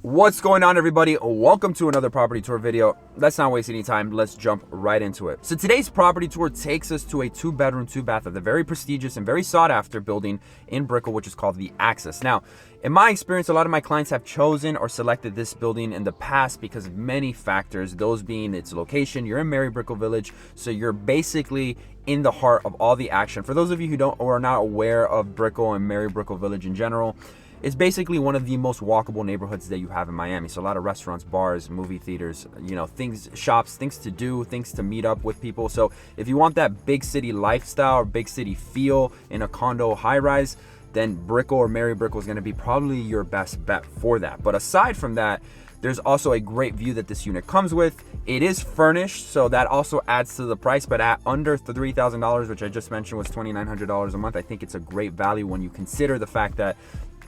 What's going on, everybody? Welcome to another property tour video. Let's not waste any time. Let's jump right into it. So today's property tour takes us to a 2-bedroom, 2-bath of the very prestigious and very sought after building in Brickell, which is called the Axis. Now, in my experience, a lot of my clients have chosen or selected this building in the past because of many factors, those being its location. You're in Mary Brickell Village, so you're basically in the heart of all the action. For those of you who don't or are not aware of Brickell and Mary Brickell Village in general, it's basically one of the most walkable neighborhoods that you have in Miami. So a lot of restaurants, bars, movie theaters, things, shops, things to do, things to meet up with people. So if you want that big city lifestyle or big city feel in a condo high rise, then Brickell or Mary Brickell is going to be probably your best bet for that. But aside from that, there's also a great view that this unit comes with. It is furnished, so that also adds to the price, but at under $3,000, which I just mentioned was $2,900 a month, I think it's a great value when you consider the fact that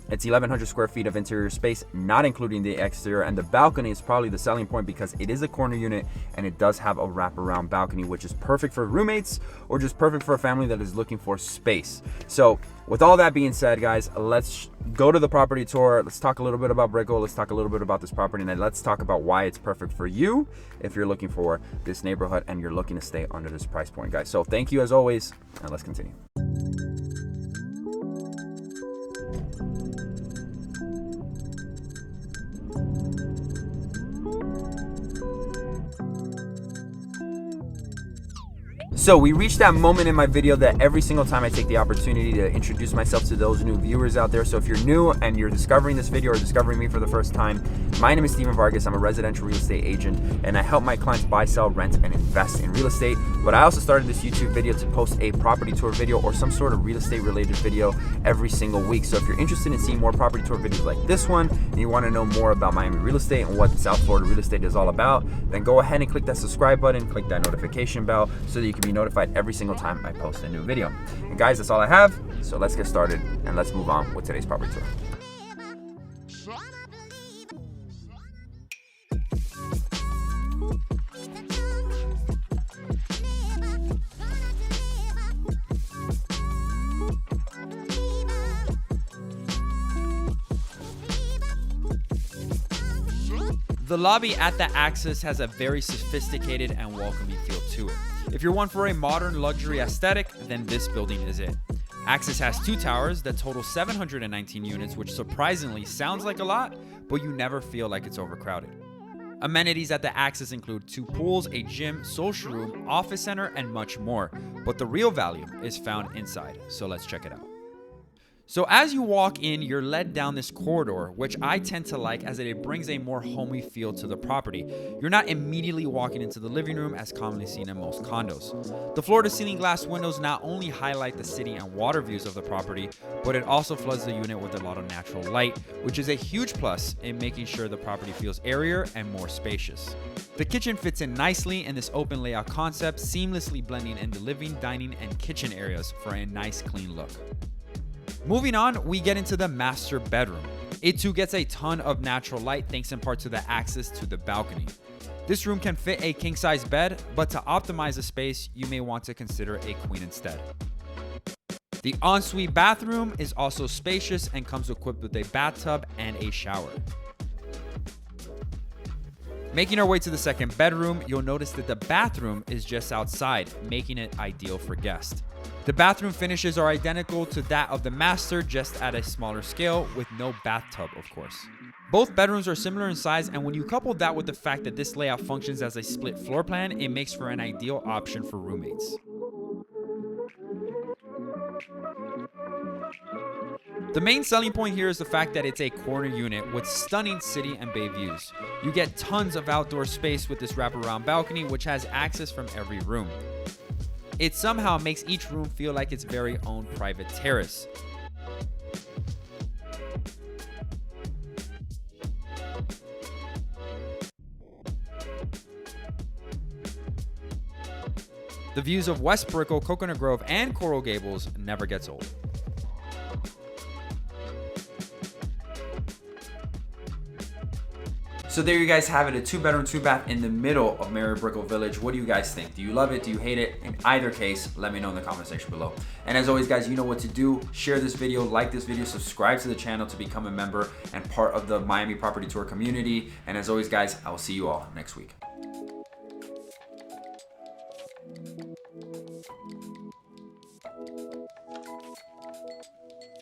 it's 1,100 square feet of interior space, not including the exterior, and the balcony is probably the selling point because it is a corner unit and it does have a wraparound balcony, which is perfect for roommates or just perfect for a family that is looking for space. So with all that being said, guys, let's go to the property tour. Let's talk a little bit about Brickell. Let's talk a little bit about this property, and then let's talk about why it's perfect for you if you're looking for this neighborhood and you're looking to stay under this price point, guys. So thank you as always, and let's continue. So we reached that moment in my video that every single time I take the opportunity to introduce myself to those new viewers out there. So if you're new and you're discovering this video or discovering me for the first time, my name is Vargas. I'm a residential real estate agent and I help my clients buy, sell, rent, and invest in real estate. But I also started this YouTube video to post a property tour video or some sort of real estate related video every single week. So if you're interested in seeing more property tour videos like this one and you want to know more about Miami real estate and what South Florida real estate is all about, then go ahead and click that subscribe button, click that notification bell so that you can be notified every single time I post a new video. And guys, that's all I have. So let's get started and let's move on with today's property tour. The lobby at the Axis has a very sophisticated and welcoming feel to it. If you're one for a modern luxury aesthetic, then this building is it. Axis has 2 towers that total 719 units, which surprisingly sounds like a lot, but you never feel like it's overcrowded. Amenities at the Axis include 2 pools, a gym, social room, office center, and much more. But the real value is found inside, so let's check it out. So as you walk in, you're led down this corridor, which I tend to like as it brings a more homey feel to the property. You're not immediately walking into the living room as commonly seen in most condos. The floor-to-ceiling glass windows not only highlight the city and water views of the property, but it also floods the unit with a lot of natural light, which is a huge plus in making sure the property feels airier and more spacious. The kitchen fits in nicely in this open layout concept, seamlessly blending in the living, dining, and kitchen areas for a nice clean look. Moving on, we get into the master bedroom. It too gets a ton of natural light thanks in part to the access to the balcony. This room can fit a king-size bed, but to optimize the space, you may want to consider a queen instead. The ensuite bathroom is also spacious and comes equipped with a bathtub and a shower. Making our way to the second bedroom, you'll notice that the bathroom is just outside, making it ideal for guests. The bathroom finishes are identical to that of the master, just at a smaller scale, with no bathtub, of course. Both bedrooms are similar in size, and when you couple that with the fact that this layout functions as a split floor plan, it makes for an ideal option for roommates. The main selling point here is the fact that it's a corner unit with stunning city and bay views. You get tons of outdoor space with this wraparound balcony, which has access from every room. It somehow makes each room feel like its very own private terrace. The views of West Brickell, Coconut Grove, and Coral Gables never gets old. So there you guys have it, a 2-bedroom, 2-bath in the middle of Mary Brickell Village. What do you guys think? Do you love it? Do you hate it? In either case, let me know in the comment section below. And as always, guys, you know what to do. Share this video, like this video, subscribe to the channel to become a member and part of the Miami Property Tour community. And as always, guys, I will see you all next week.